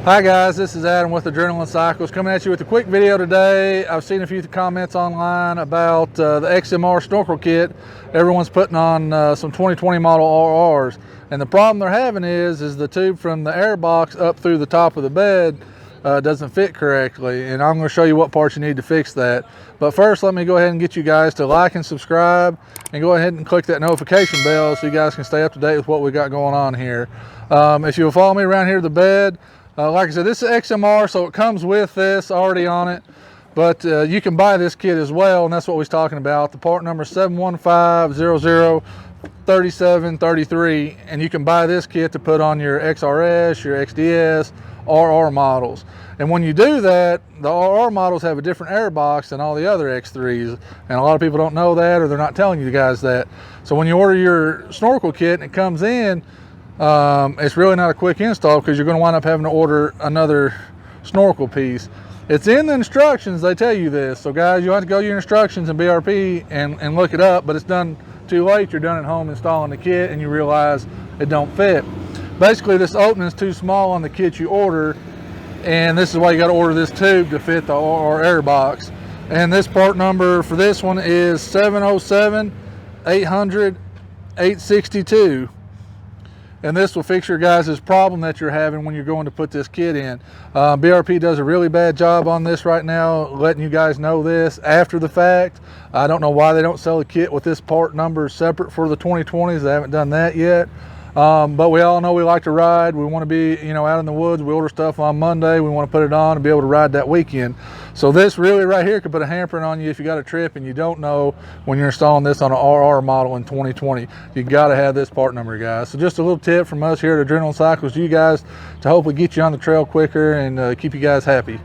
Hi guys, this is Adam with Adrenaline Cycles coming at you with a quick video today. I've seen a few comments online about the XMR Snorkel Kit. Everyone's putting on some 2020 model RRs, and the problem they're having is the tube from the air box up through the top of the bed doesn't fit correctly, and I'm going to show you what parts you need to fix that. But first, let me go ahead and get you guys to like and subscribe, and go ahead and click that notification bell so you guys can stay up to date with what we got going on here. If you'll follow me around here to the bed, like I said, this is XMR, so it comes with this already on it, but you can buy this kit as well, and that's what we was talking about. The part number is 715003733, and you can buy this kit to put on your XRS, your XDS, RR models. And when you do that, the RR models have a different air box than all the other X3s, and a lot of people don't know that, or they're not telling you guys that. So when you order your snorkel kit and it comes in, it's really not a quick install because you're going to wind up having to order another snorkel piece. It's in the instructions, they tell you this. So guys, you'll have to go to your instructions in BRP and look it up, but it's done too late. You're done at home installing the kit and you realize it don't fit. Basically, this opening is too small on the kit you order, and this is why you got to order this tube to fit the RR air box. And this part number for this one is 707-800-862. And this will fix your guys' problem that you're having when you're going to put this kit in. BRP does a really bad job on this right now, letting you guys know this after the fact. I don't know why they don't sell a kit with this part number separate for the 2020s. They haven't done that yet. But we all know we like to ride. We want to be, out in the woods. We order stuff on Monday. We want to put it on and be able to ride that weekend. So this really right here could put a hamper on you if you got a trip and you don't know when you're installing this on an RR model in 2020. You got to have this part number, guys. So just a little tip from us here at Adrenaline Cycles to you guys to hopefully get you on the trail quicker and keep you guys happy.